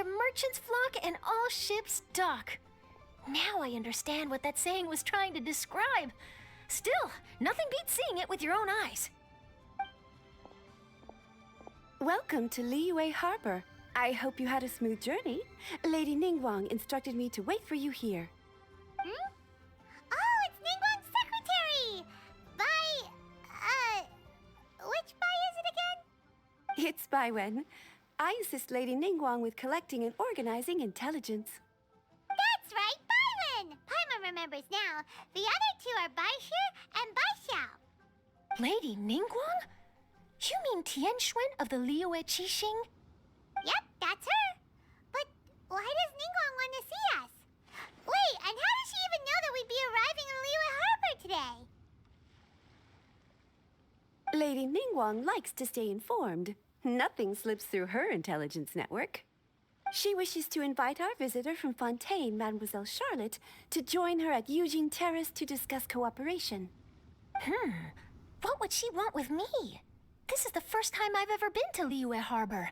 where merchants flock and all ships dock. Now I understand what that saying was trying to describe. Still, nothing beats seeing it with your own eyes. Welcome to Liyue Harbor. I hope you had a smooth journey. Lady Ningguang instructed me to wait for you here. Oh, it's Ningguang's secretary! Which Bai is it again? It's Baiwen. I assist Lady Ningguang with collecting and organizing intelligence. That's right, Baiwen! Paimon remembers now. The other two are Baishir and Baishao. Lady Ningguang? You mean Tian Xuan of the Liyue Qixing? Yep, that's her. But why does Ningguang want to see us? Wait, and how does she even know that we'd be arriving in Liyue Harbor today? Lady Ningguang likes to stay informed. Nothing slips through her intelligence network. She wishes to invite our visitor from Fontaine, Mademoiselle Charlotte, to join her at Eugene Terrace to discuss cooperation. What would she want with me? This is the first time I've ever been to Liyue Harbor.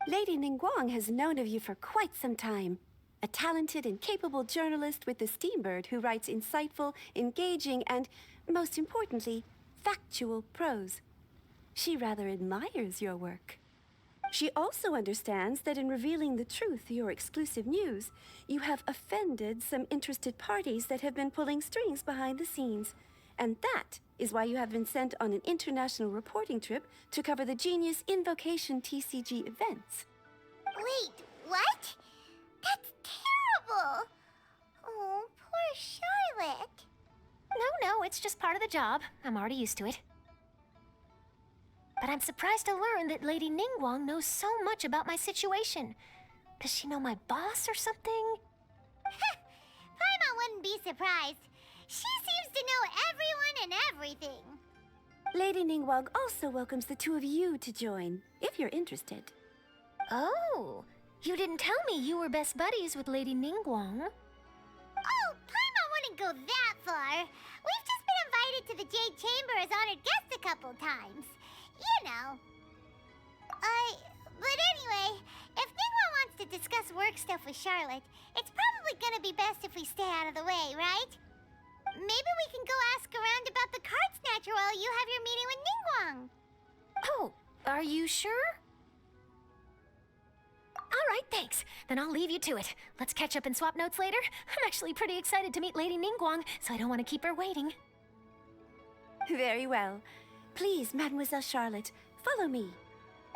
Lady Ningguang has known of you for quite some time. A talented and capable journalist with the Steambird who writes insightful, engaging, and, most importantly, factual prose. She rather admires your work. She also understands that in revealing the truth through your exclusive news, you have offended some interested parties that have been pulling strings behind the scenes. And that is why you have been sent on an international reporting trip to cover the Genius Invocation TCG events. Wait, what? That's terrible! Oh, poor Charlotte. No, it's just part of the job. I'm already used to it. But I'm surprised to learn that Lady Ningguang knows so much about my situation. Does she know my boss or something? Paimon wouldn't be surprised. She seems to know everyone and everything. Lady Ningguang also welcomes the two of you to join, if you're interested. Oh, you didn't tell me you were best buddies with Lady Ningguang. Oh, Paimon wouldn't go that far. We've just been invited to the Jade Chamber as honored guests a couple times. You know. But anyway, if Ningguang wants to discuss work stuff with Charlotte, it's probably gonna be best if we stay out of the way, right? Maybe we can go ask around about the card snatcher while you have your meeting with Ningguang. Oh, are you sure? All right, thanks. Then I'll leave you to it. Let's catch up and swap notes later. I'm actually pretty excited to meet Lady Ningguang, so I don't want to keep her waiting. Very well. Please, Mademoiselle Charlotte, follow me.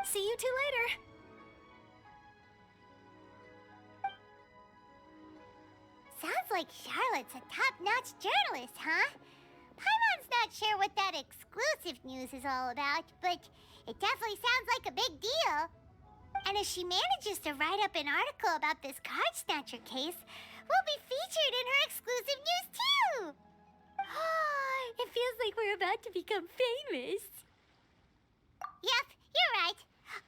See you two later. Sounds like Charlotte's a top-notch journalist, huh? Paimon's not sure what that exclusive news is all about, but it definitely sounds like a big deal. And if she manages to write up an article about this card snatcher case, we'll be featured in her exclusive news too! It feels like we're about to become famous. Yep, you're right.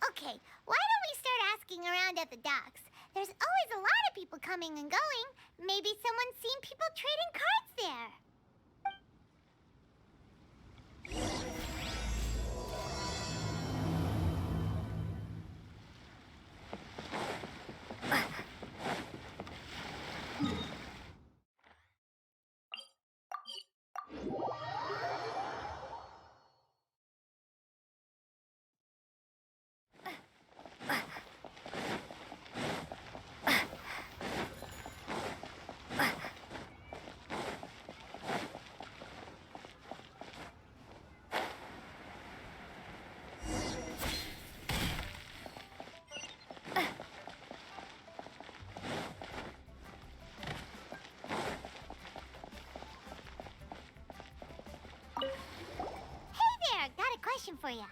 Okay, why don't we start asking around at the docks? There's always a lot of people coming and going. Maybe someone's seen people trading cards there. Question for you.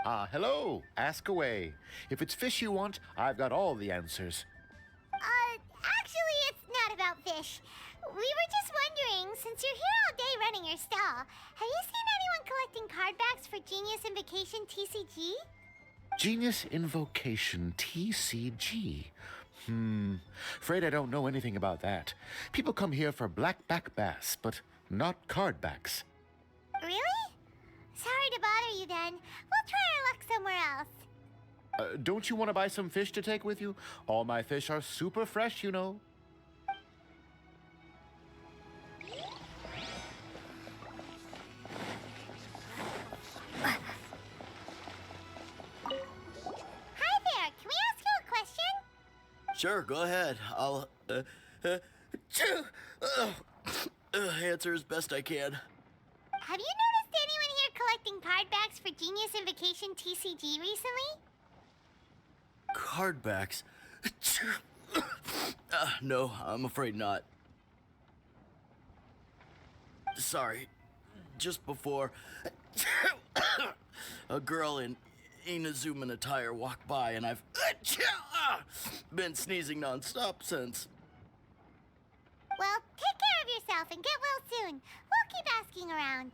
Hello. Ask away. If it's fish you want, I've got all the answers. Actually, it's not about fish. We were just wondering, since you're here all day running your stall, have you seen anyone collecting card backs for Genius Invocation TCG? Genius Invocation TCG. Afraid I don't know anything about that. People come here for blackback bass, but not card backs. Really? Sorry to bother you then. We'll try our luck somewhere else. Don't you want to buy some fish to take with you? All my fish are super fresh, you know. Hi there, can we ask you a question? Sure, go ahead. I'll answer as best I can. Have you noticed anyone here collecting card backs for Genius Invocation TCG recently? Card backs? No, I'm afraid not. Sorry. Just before, a girl in Inazuman attire walked by, and I've been sneezing nonstop since. Well, take care of yourself and get well soon. We'll keep asking around.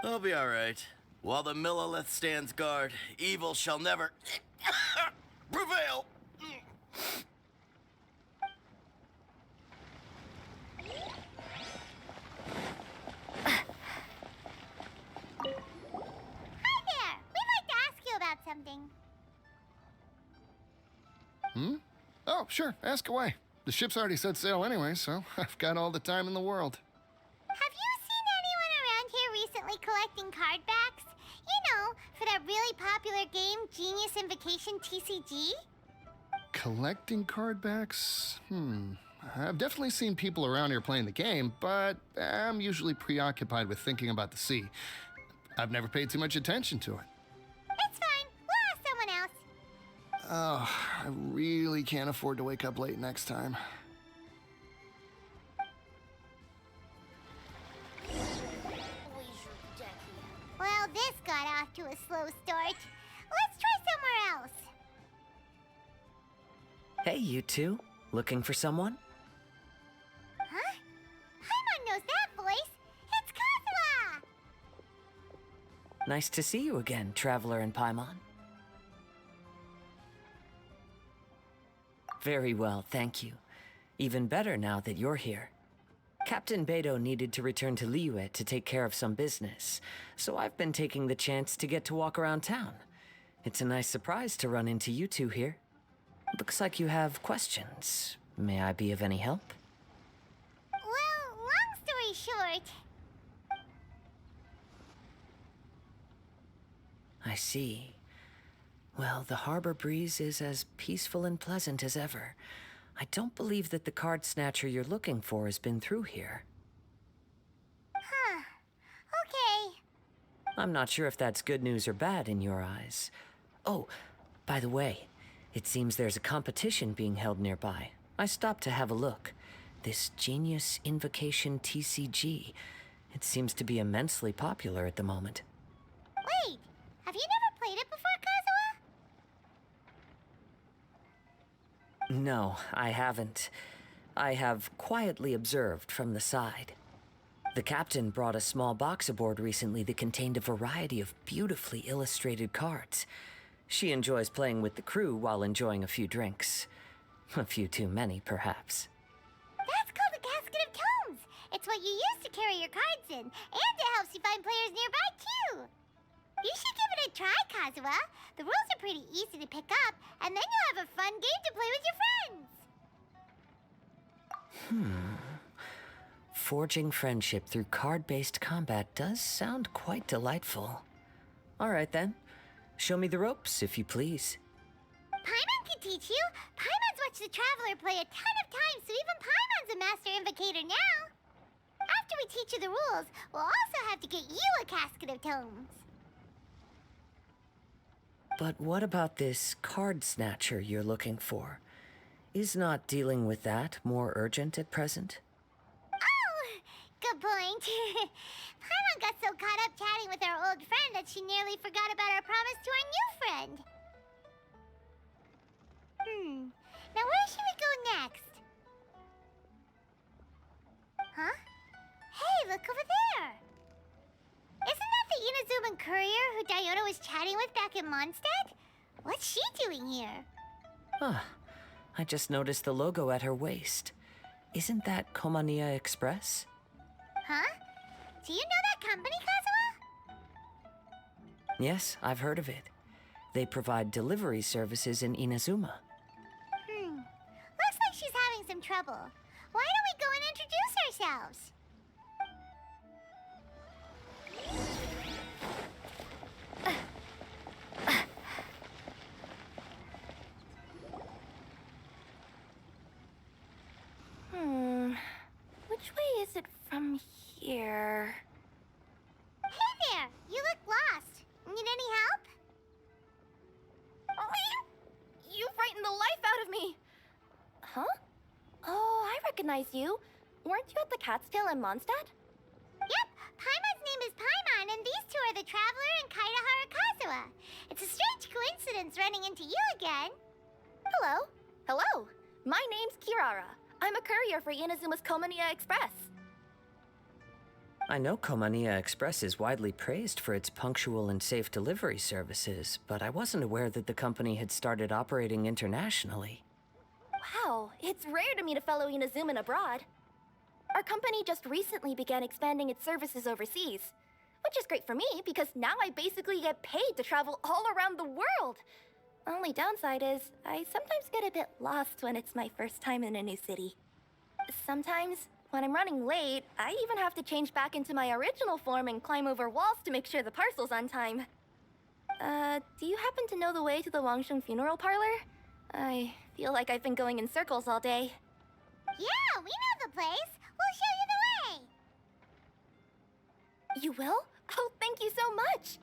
I'll be all right. While the Millilith stands guard, evil shall never prevail. Hi there, we'd like to ask you about something. Oh, sure, ask away. The ship's already set sail anyway, so I've got all the time in the world. Have you seen anyone around here recently collecting card backs? You know, for that really popular game, Genius Invocation TCG? Collecting card backs? I've definitely seen people around here playing the game, but I'm usually preoccupied with thinking about the sea. I've never paid too much attention to it. It's fine, we'll ask someone else. Oh, I really can't afford to wake up late next time. Well, this got off to a slow start. Let's try somewhere else. Hey, you two. Looking for someone? Huh? Paimon knows that voice. It's Kazuha! Nice to see you again, Traveler and Paimon. Very well, thank you. Even better now that you're here. Captain Beidou needed to return to Liyue to take care of some business, so I've been taking the chance to get to walk around town. It's a nice surprise to run into you two here. Looks like you have questions. May I be of any help? Well, long story short, I see. Well, the harbor breeze is as peaceful and pleasant as ever. I don't believe that the card snatcher you're looking for has been through here. huh. Okay. I'm not sure if that's good news or bad in your eyes. Oh, by the way, it seems there's a competition being held nearby. I stopped to have a look. This Genius Invocation TCG. It seems to be immensely popular at the moment. Wait, have you never played it before, Kazuha? No, I haven't. I have quietly observed from the side. The captain brought a small box aboard recently that contained a variety of beautifully illustrated cards. She enjoys playing with the crew while enjoying a few drinks. A few too many, perhaps. That's called a casket of tomes. It's what you use to carry your cards in, and it helps you find players nearby, too. You should give it a try, Kazuha. The rules are pretty easy to pick up, and then you'll have a fun game to play with your friends. Forging friendship through card-based combat does sound quite delightful. All right, then. Show me the ropes, if you please. Paimon can teach you. Paimon's watched the Traveler play a ton of times, so even Paimon's a master invocator now. After we teach you the rules, we'll also have to get you a casket of tomes. But what about this card snatcher you're looking for? Is not dealing with that more urgent at present? Oh, good point. Paimon got so caught up chatting with our old friend that she nearly forgot about our promise to our new friend. Now where should we go next? Huh? Hey, look over there! Isn't that the Inazuman courier who Diona was chatting with back in Mondstadt? What's she doing here? Ah, I just noticed the logo at her waist. Isn't that Komania Express? Huh? Do you know that company, Kazuha? Yes, I've heard of it. They provide delivery services in Inazuma. Looks like she's having some trouble. Why don't we go and introduce ourselves? Which way is it from here? Hey there! You look lost. Need any help? You frightened the life out of me! Huh? Oh, I recognize you. Weren't you at the Cat's Tail in Mondstadt? Yep, Paimon's name is Paimon, and these two are the Traveler and Kaitahara Kazuha. It's a strange coincidence running into you again. Hello. Hello. My name's Kirara. I'm a courier for Inazuma's Komaniya Express. I know Komaniya Express is widely praised for its punctual and safe delivery services, but I wasn't aware that the company had started operating internationally. Wow, it's rare to meet a fellow Inazuman abroad. Our company just recently began expanding its services overseas, which is great for me because now I basically get paid to travel all around the world. Only downside is I sometimes get a bit lost when it's my first time in a new city. Sometimes, when I'm running late, I even have to change back into my original form and climb over walls to make sure the parcel's on time. Do you happen to know the way to the Wangsheng funeral parlor? I feel like I've been going in circles all day. Yeah, we know the place. We'll show you the way. You will? Oh, thank you so much!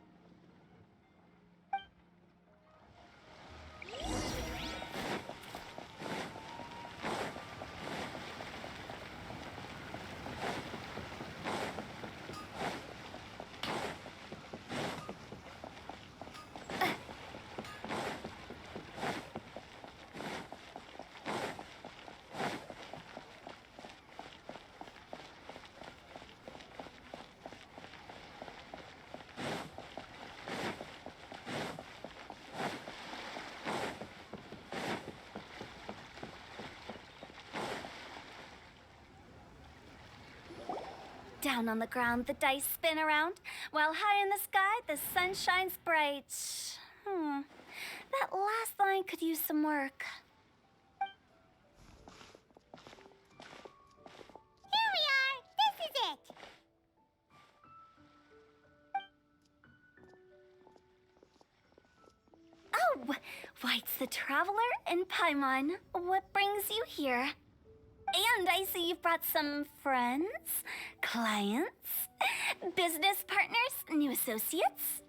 Down on the ground, the dice spin around, while high in the sky, the sun shines bright. That last line could use some work. Here we are. This is it. Oh, White's the Traveler and Paimon. What brings you here? And I see you've brought some friends, clients, business partners, new associates.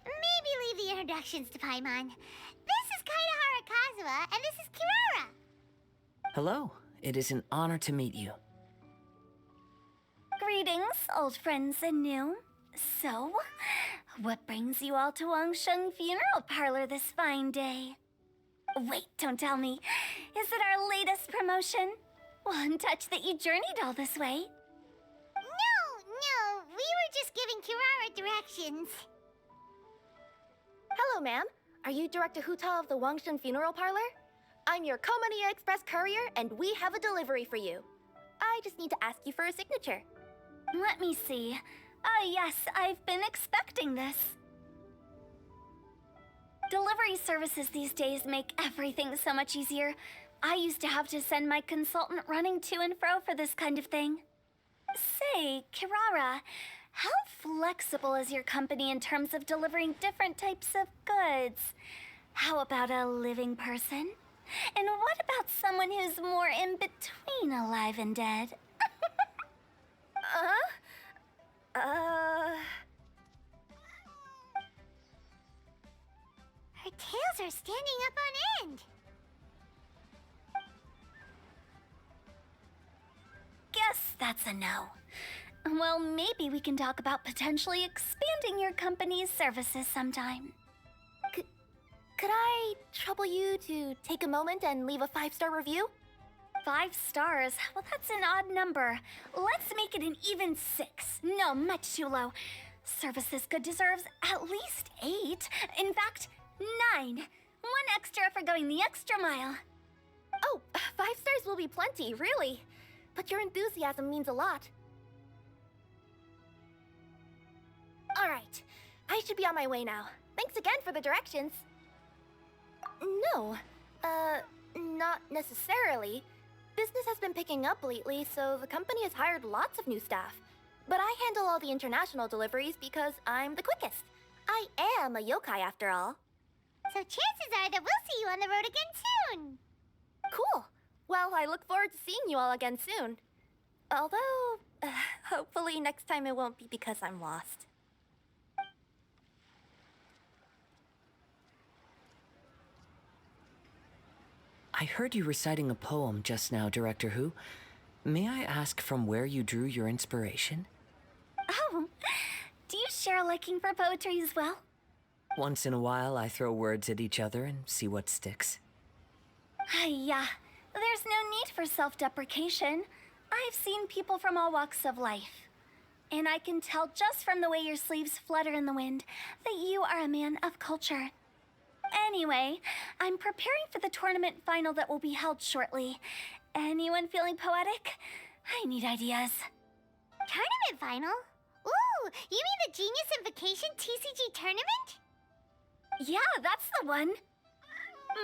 Maybe leave the introductions to Paimon. This is Kaitahara Kazuha, and this is Kirara. Hello, it is an honor to meet you. Greetings, old friends and new. So, what brings you all to Wangsheng Funeral Parlor this fine day? Wait, don't tell me. Is it our latest promotion? One touch that you journeyed all this way. No, we were just giving Kirara directions. Hello, ma'am. Are you Director Huta of the Wangsheng Funeral Parlor? I'm your Komaniya Express courier, and we have a delivery for you. I just need to ask you for a signature. Let me see. Ah, yes, I've been expecting this. Delivery services these days make everything so much easier. I used to have to send my consultant running to and fro for this kind of thing. Say, Kirara, how flexible is your company in terms of delivering different types of goods? How about a living person? And what about someone who's more in between alive and dead? Her tails are standing up on end. Guess that's a no. Well, maybe we can talk about potentially expanding your company's services sometime. Could I trouble you to take a moment and leave a 5-star review? 5 stars? Well, that's an odd number. Let's make it an even 6. No, much too low. Service this good deserves at least 8. In fact, 9. 1 extra for going the extra mile. Oh, 5 stars will be plenty, really. But your enthusiasm means a lot. Alright, I should be on my way now. Thanks again for the directions. No, not necessarily. Business has been picking up lately, so the company has hired lots of new staff. But I handle all the international deliveries because I'm the quickest. I am a yokai after all. So chances are that we'll see you on the road again soon. Cool. Well, I look forward to seeing you all again soon. Although, hopefully next time it won't be because I'm lost. I heard you reciting a poem just now, Director Who. May I ask from where you drew your inspiration? Oh, do you share a liking for poetry as well? Once in a while, I throw words at each other and see what sticks. Yeah, there's no need for self-deprecation. I've seen people from all walks of life. And I can tell just from the way your sleeves flutter in the wind that you are a man of culture. Anyway, I'm preparing for the tournament final that will be held shortly. Anyone feeling poetic? I need ideas. Tournament final? Ooh, you mean the Genius Invocation TCG tournament? Yeah, that's the one.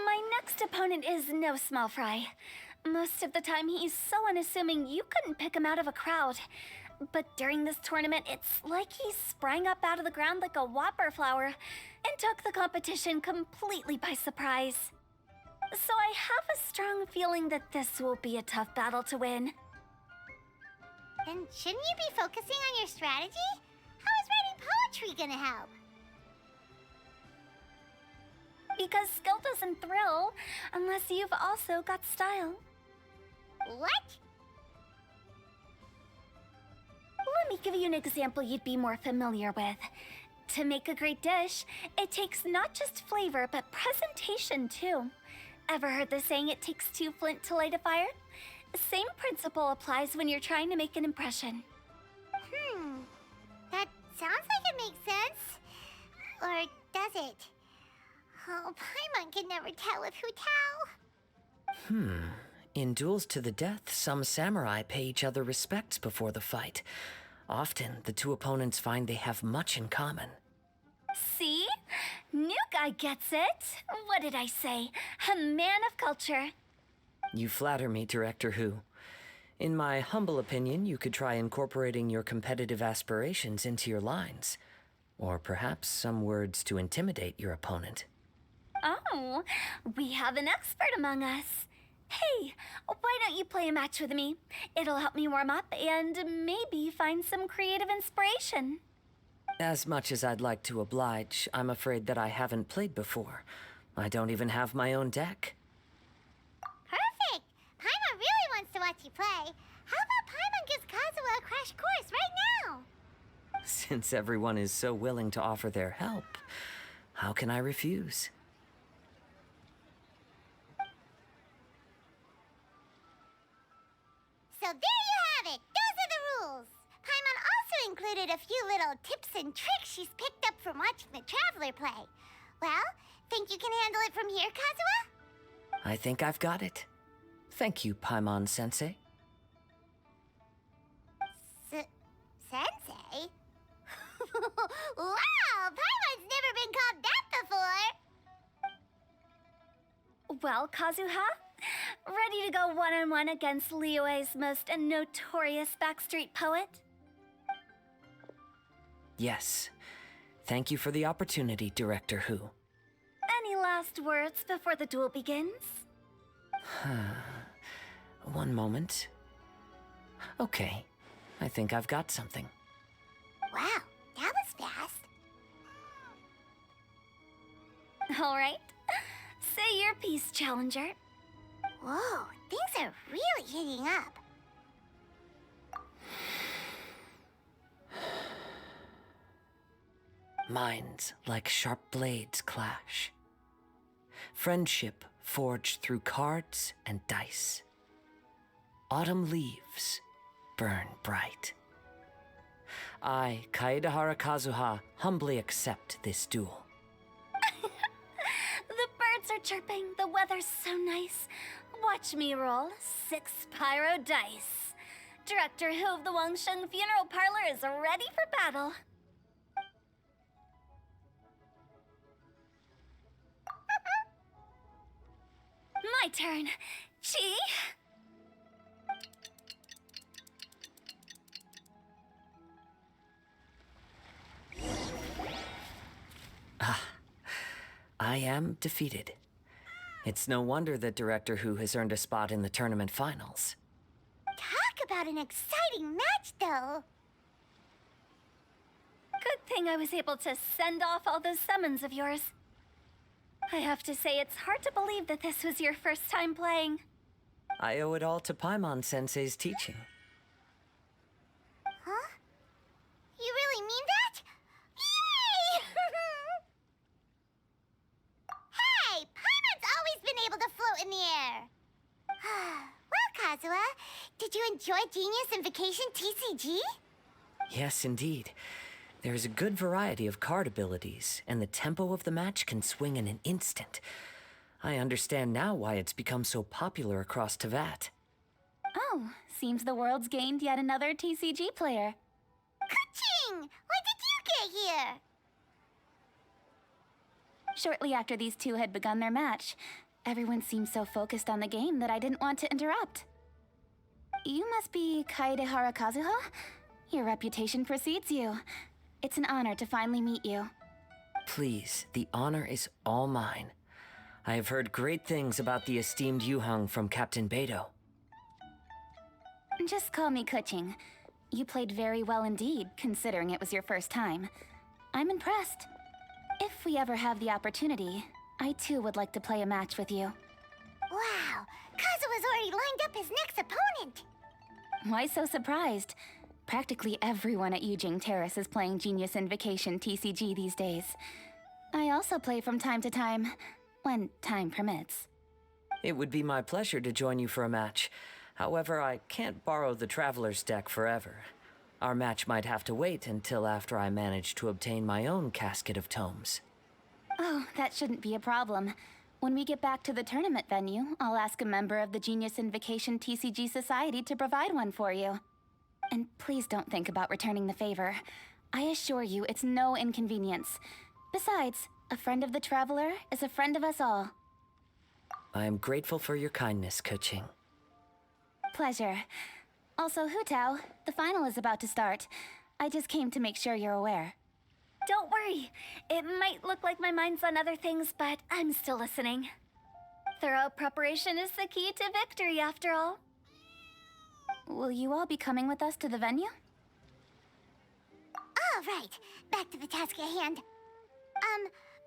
My next opponent is no small fry. Most of the time, he's so unassuming you couldn't pick him out of a crowd. But during this tournament, it's like he sprang up out of the ground like a whopper flower and took the competition completely by surprise. So I have a strong feeling that this will be a tough battle to win. Then shouldn't you be focusing on your strategy? How is writing poetry gonna help? Because skill doesn't thrill unless you've also got style. What? Let me give you an example you'd be more familiar with. To make a great dish, it takes not just flavor, but presentation too. Ever heard the saying, it takes two flint to light a fire? Same principle applies when you're trying to make an impression. That sounds like it makes sense. Or does it? Oh, Paimon can never tell with Hu Tao. In duels to the death, some samurai pay each other respects before the fight. Often, the two opponents find they have much in common. See? New guy gets it. What did I say? A man of culture. You flatter me, Director Who. In my humble opinion, you could try incorporating your competitive aspirations into your lines. Or perhaps some words to intimidate your opponent. Oh, we have an expert among us. Hey, why don't you play a match with me? It'll help me warm up and maybe find some creative inspiration. As much as I'd like to oblige, I'm afraid that I haven't played before. I don't even have my own deck. Perfect! Paimon really wants to watch you play. How about Paimon gives Kazuha a crash course right now? Since everyone is so willing to offer their help, how can I refuse? So there you have it. Those are the rules. Paimon also included a few little tips and tricks she's picked up from watching the Traveler play. Well, think you can handle it from here, Kazuha? I think I've got it. Thank you, Paimon-sensei. Sensei? Wow! Paimon's never been called that before! Well, Kazuha, ready to go one-on-one against Liyue's most notorious backstreet poet? Yes. Thank you for the opportunity, Director Who. Any last words before the duel begins? One moment. Okay. I think I've got something. Wow, that was fast. All right. Say your piece, Challenger. Whoa, things are really heating up. Minds like sharp blades clash. Friendship forged through cards and dice. Autumn leaves burn bright. I, Kaedahara Kazuha, humbly accept this duel. The birds are chirping, the weather's so nice. Watch me roll 6 pyro dice. Director Who of the Wangsheng Funeral Parlor is ready for battle. My turn. Chi? I am defeated. It's no wonder that Director Hu has earned a spot in the tournament finals. Talk about an exciting match, though. Good thing I was able to send off all those summons of yours. I have to say, it's hard to believe that this was your first time playing. I owe it all to Paimon-sensei's teaching. Huh? You really mean that? Yay! Hey, Paimon's always been able to float in the air. Well, Kazuha, did you enjoy Genius Invocation TCG? Yes, indeed. There's a good variety of card abilities, and the tempo of the match can swing in an instant. I understand now why it's become so popular across Teyvat. Oh, seems the world's gained yet another TCG player. Ka-ching! When did you get here? Shortly after these two had begun their match, everyone seemed so focused on the game that I didn't want to interrupt. You must be Kaedehara Kazuha? Your reputation precedes you. It's an honor to finally meet you. Please, the honor is all mine. I have heard great things about the esteemed Yuhang from Captain Beidou. Just call me Kuching. You played very well indeed, considering it was your first time. I'm impressed. If we ever have the opportunity, I too would like to play a match with you. Wow, Kazuha's already lined up his next opponent. Why so surprised? Practically everyone at Yujing Terrace is playing Genius Invocation TCG these days. I also play from time to time, when time permits. It would be my pleasure to join you for a match. However, I can't borrow the Traveler's deck forever. Our match might have to wait until after I manage to obtain my own casket of tomes. Oh, that shouldn't be a problem. When we get back to the tournament venue, I'll ask a member of the Genius Invocation TCG Society to provide one for you. And please don't think about returning the favor. I assure you it's no inconvenience. Besides, a friend of the Traveler is a friend of us all. I am grateful for your kindness, Kuching. Pleasure. Also, Hutao, the final is about to start. I just came to make sure you're aware. Don't worry. It might look like my mind's on other things, but I'm still listening. Thorough preparation is the key to victory, after all. Will you all be coming with us to the venue? All right, back to the task at hand.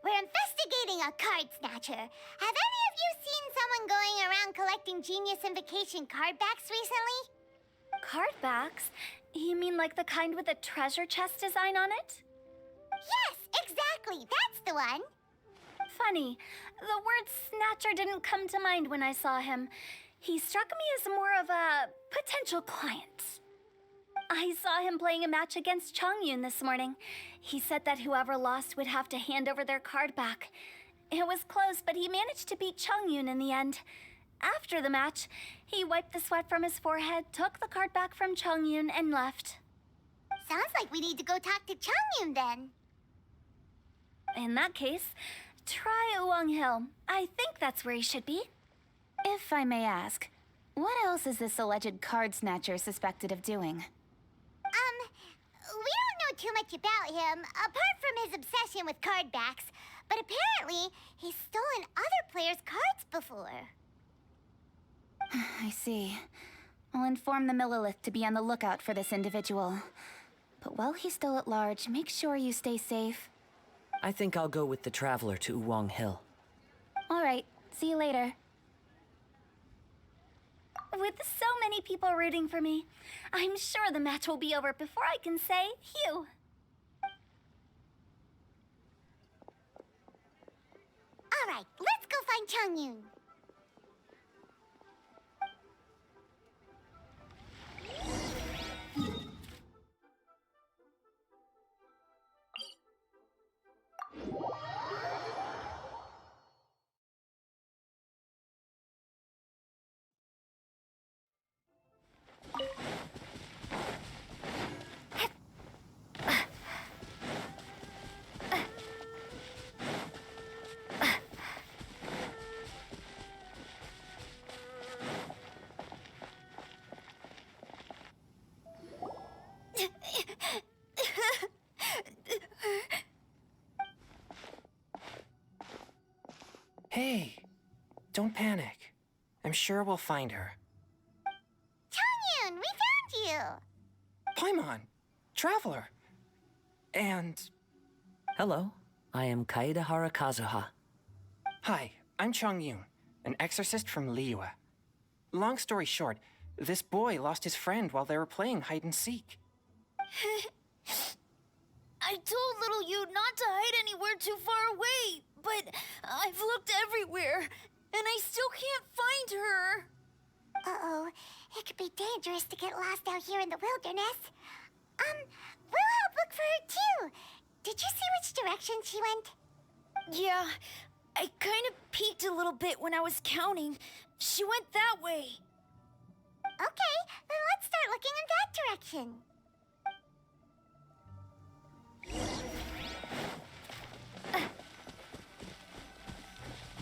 We're investigating a card snatcher. Have any of you seen someone going around collecting Genius Invocation card backs recently? Card backs? You mean like the kind with a treasure chest design on it? Yes, exactly, that's the one. Funny, the word snatcher didn't come to mind when I saw him. He struck me as more of a potential client. I saw him playing a match against Chongyun this morning. He said that whoever lost would have to hand over their card back. It was close, but he managed to beat Chongyun in the end. After the match, he wiped the sweat from his forehead, took the card back from Chongyun, and left. Sounds like we need to go talk to Chongyun then. In that case, try Uwang Hill. I think that's where he should be. If I may ask, what else is this alleged card snatcher suspected of doing? We don't know too much about him, apart from his obsession with card backs. But apparently, he's stolen other players' cards before. I see. I'll inform the Millilith to be on the lookout for this individual. But while he's still at large, make sure you stay safe. I think I'll go with the Traveler to Uwang Hill. All right, see you later. With so many people rooting for me, I'm sure the match will be over before I can say phew. All right, let's go find Chongyun. don't panic. I'm sure we'll find her. Changyun, we found you! Paimon, Traveler. And... Hello, I am Kaedahara Kazuha. Hi, I'm Changyun, an exorcist from Liyue. Long story short, this boy lost his friend while they were playing hide and seek. I told little you not to hide anywhere too far away, but I've looked everywhere, and I still can't find her. Uh-oh, it could be dangerous to get lost out here in the wilderness. We'll help look for her too. Did you see which direction she went? Yeah, I kind of peeked a little bit when I was counting. She went that way. Okay, then let's start looking in that direction.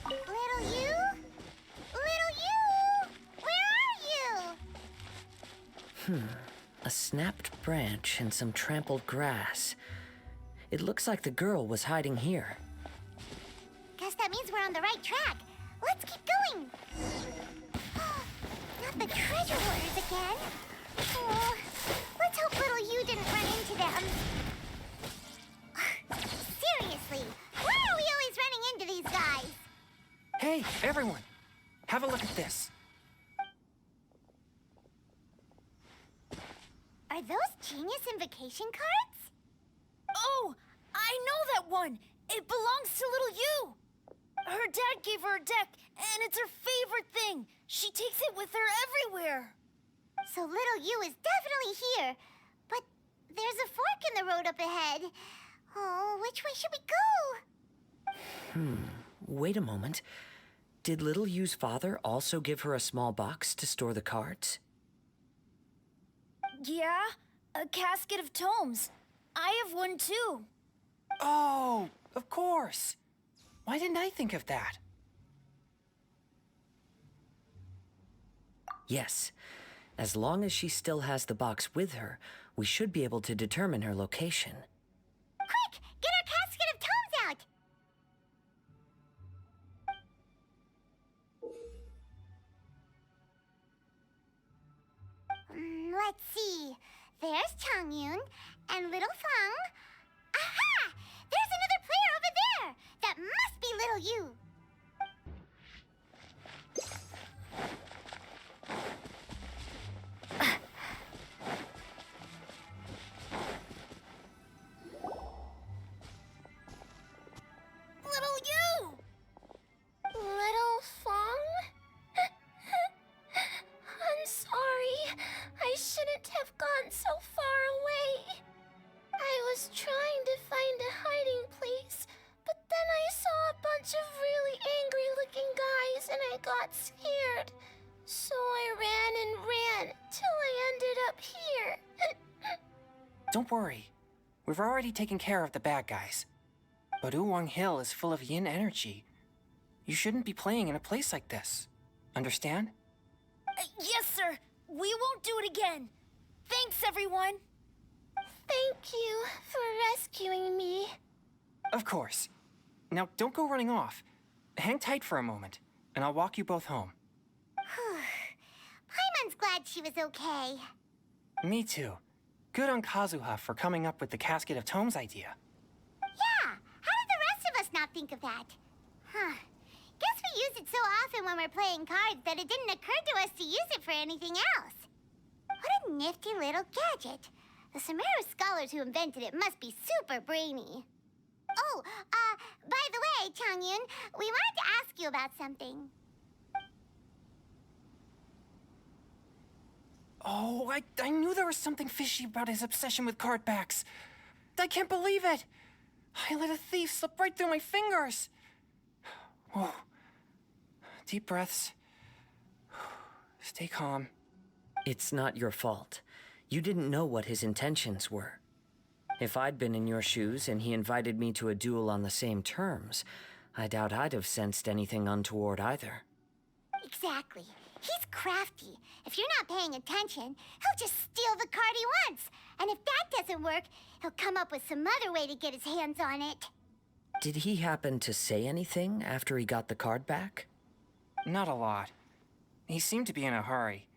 Little you? Little you? Where are you? A snapped branch and some trampled grass. It looks like the girl was hiding here. Guess that means we're on the right track. Let's keep going. Not the treasure hoarders again. Oh, let's hope little you didn't run into them. Seriously, why are we always running into these guys? Hey, everyone! Have a look at this. Are those Genius Invocation cards? Oh, I know that one. It belongs to little you. Her dad gave her a deck, and it's her favorite thing. She takes it with her everywhere. So little you is definitely here. But there's a fork in the road up ahead. Oh, which way should we go? Wait a moment. Did Little Yu's father also give her a small box to store the cards? Yeah, a casket of tomes. I have one too. Oh, of course. Why didn't I think of that? Yes. As long as she still has the box with her, we should be able to determine her location. Quick, get our casket of tomes out! Let's see. There's Changyun and Little Feng. Aha! There's another player over there! That must be Little You. Little you! Little Fong? I'm sorry. I shouldn't have gone so far away. I was trying to find a hiding place, but then I saw a bunch of really angry-looking guys and I got scared. So I ran and ran till I ended up here. Don't worry. We've already taken care of the bad guys. But Uwang Hill is full of yin energy. You shouldn't be playing in a place like this. Understand? Yes, sir. We won't do it again. Thanks, everyone. Thank you for rescuing me. Of course. Now, don't go running off. Hang tight for a moment, and I'll walk you both home. Paimon's glad she was okay. Me too. Good on Kazuha for coming up with the Casket of Tomes idea. Yeah, how did the rest of us not think of that? Huh. Guess we use it so often when we're playing cards that it didn't occur to us to use it for anything else. What a nifty little gadget. The Sumeru scholars who invented it must be super brainy. Oh, by the way, Changyun, we wanted to ask you about something. Oh, I knew there was something fishy about his obsession with card backs. I can't believe it. I let a thief slip right through my fingers. Whoa. Deep breaths. Stay calm. It's not your fault. You didn't know what his intentions were. If I'd been in your shoes and he invited me to a duel on the same terms, I doubt I'd have sensed anything untoward either. Exactly. He's crafty. If you're not paying attention, he'll just steal the card he wants. And if that doesn't work, he'll come up with some other way to get his hands on it. Did he happen to say anything after he got the card back? Not a lot. He seemed to be in a hurry.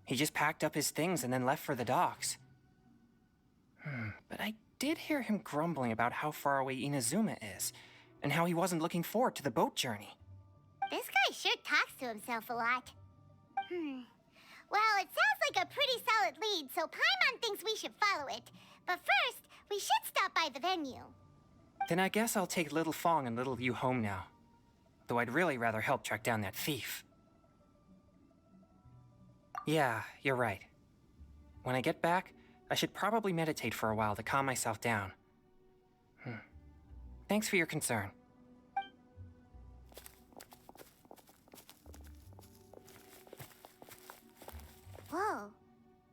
He just packed up his things and then left for the docks. But I did hear him grumbling about how far away Inazuma is, and how he wasn't looking forward to the boat journey. This guy sure talks to himself a lot. Well, it sounds like a pretty solid lead, so Paimon thinks we should follow it. But first, we should stop by the venue. Then I guess I'll take Little Fong and Little Yu home now. Though I'd really rather help track down that thief. Yeah, you're right. When I get back, I should probably meditate for a while to calm myself down. Thanks for your concern. Whoa.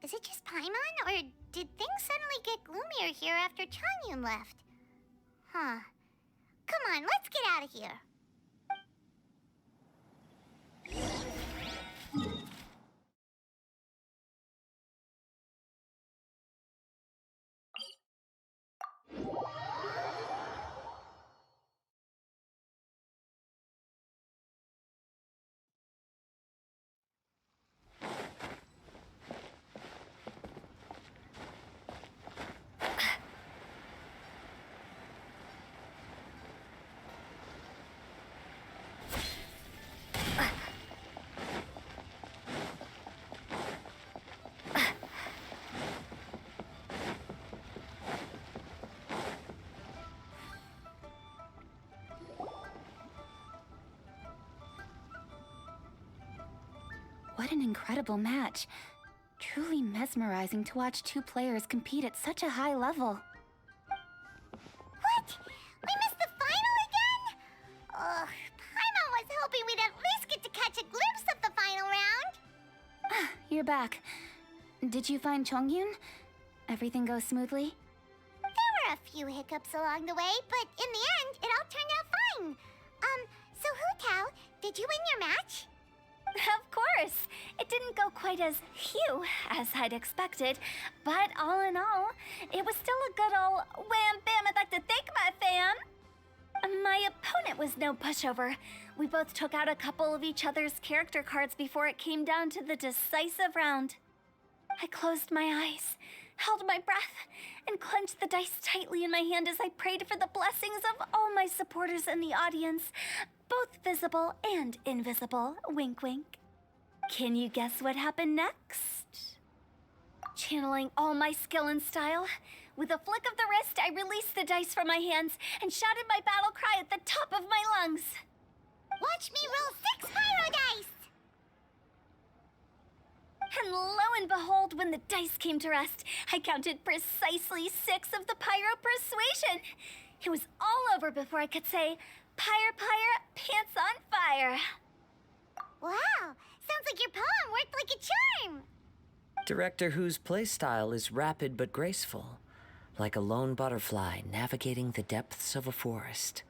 Is it just Paimon, or did things suddenly get gloomier here after Changyun left? Huh. Come on, let's get out of here. What an incredible match. Truly mesmerizing to watch two players compete at such a high level. What? We missed the final again? Ugh, Paimon was hoping we'd at least get to catch a glimpse of the final round. You're back. Did you find Chongyun? Everything go smoothly? There were a few hiccups along the way, but in the end, it all turned out fine. So Hu Tao, did you win your match? Of course! It didn't go quite as phew as I'd expected, but all in all, it was still a good ol' wham bam I'd like to thank my fam! My opponent was no pushover. We both took out a couple of each other's character cards before it came down to the decisive round. I closed my eyes, held my breath, and clenched the dice tightly in my hand as I prayed for the blessings of all my supporters in the audience, both visible and invisible, wink wink. Can you guess what happened next? Channeling all my skill and style, with a flick of the wrist, I released the dice from my hands and shouted my battle cry at the top of my lungs. Watch me roll 6 pyro dice! And lo and behold, when the dice came to rest, I counted precisely 6 of the pyro persuasion. It was all over before I could say, "Pyre, pyre, pants on fire." Wow, sounds like your poem worked like a charm. Director Who's playstyle is rapid but graceful, like a lone butterfly navigating the depths of a forest.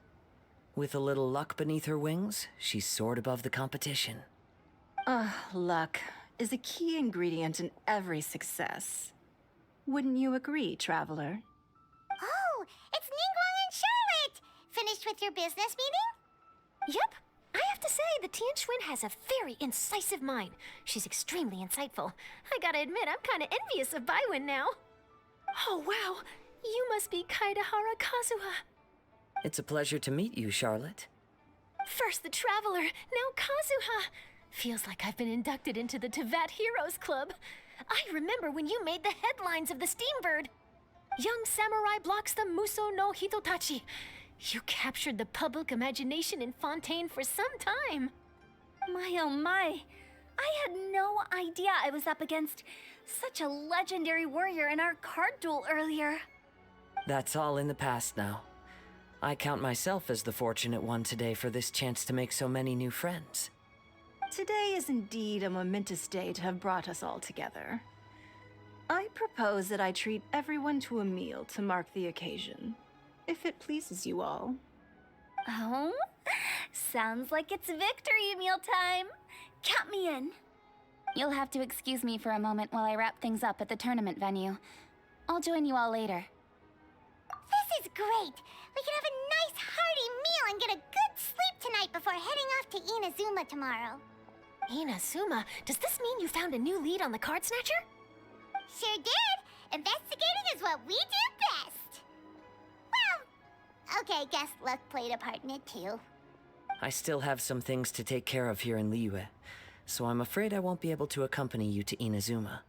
With a little luck beneath her wings, she soared above the competition. Luck is a key ingredient in every success. Wouldn't you agree, Traveler? Oh, it's Ningguang and Charlotte! Finished with your business meeting? Yep. I have to say, the Tianquan has a very incisive mind. She's extremely insightful. I gotta admit, I'm kinda envious of Baiwen now. Oh, wow. You must be Kaidahara Kazuha. It's a pleasure to meet you, Charlotte. First the Traveler, now Kazuha. Feels like I've been inducted into the Tevat Heroes Club. I remember when you made the headlines of the Steambird. Young samurai blocks the Muso no Hitotachi. You captured the public imagination in Fontaine for some time. My oh my. I had no idea I was up against such a legendary warrior in our card duel earlier. That's all in the past now. I count myself as the fortunate one today for this chance to make so many new friends. Today is indeed a momentous day to have brought us all together. I propose that I treat everyone to a meal to mark the occasion, if it pleases you all. Oh? Sounds like it's victory mealtime. Count me in. You'll have to excuse me for a moment while I wrap things up at the tournament venue. I'll join you all later. This is great! We can have a nice hearty meal and get a good sleep tonight! tonight before heading off to Inazuma tomorrow. Inazuma, does this mean you found a new lead on the card snatcher? Sure did! Investigating is what we do best! Well, okay, guess luck played a part in it too. I still have some things to take care of here in Liyue, so I'm afraid I won't be able to accompany you to Inazuma.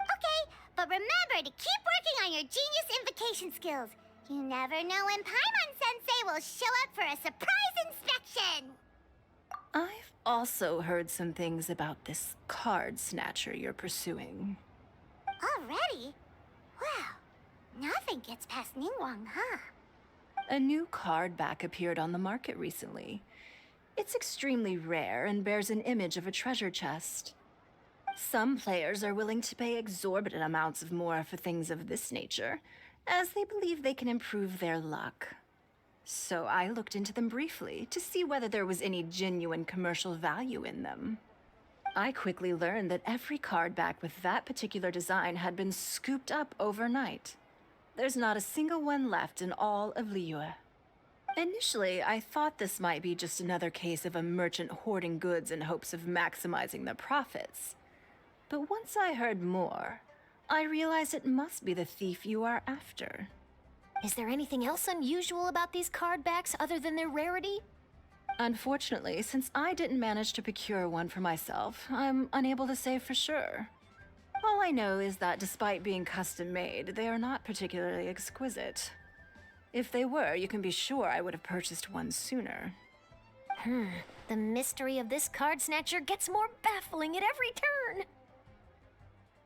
Okay, but remember to keep working on your genius invocation skills. You never know when Paimon-sensei will show up for a surprise inspection! I've also heard some things about this card snatcher you're pursuing. Already? Wow, nothing gets past Ningguang, huh? A new card back appeared on the market recently. It's extremely rare and bears an image of a treasure chest. Some players are willing to pay exorbitant amounts of more for things of this nature, as they believe they can improve their luck. So I looked into them briefly to see whether there was any genuine commercial value in them. I quickly learned that every card back with that particular design had been scooped up overnight. There's not a single one left in all of Liyue. Initially, I thought this might be just another case of a merchant hoarding goods in hopes of maximizing their profits. But once I heard more, I realized it must be the thief you are after. Is there anything else unusual about these card backs other than their rarity? Unfortunately, since I didn't manage to procure one for myself, I'm unable to say for sure. All I know is that despite being custom-made, they are not particularly exquisite. If they were, you can be sure I would have purchased one sooner. The mystery of this card snatcher gets more baffling at every turn.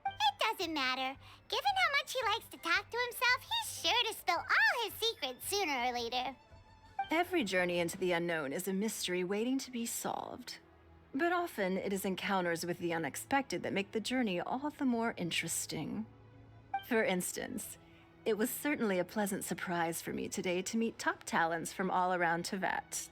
It doesn't matter. Given how much he likes to talk to himself, he's sure to spill all his secrets sooner or later. Every journey into the unknown is a mystery waiting to be solved. But often it is encounters with the unexpected that make the journey all the more interesting. For instance, it was certainly a pleasant surprise for me today to meet top talents from all around Teyvat.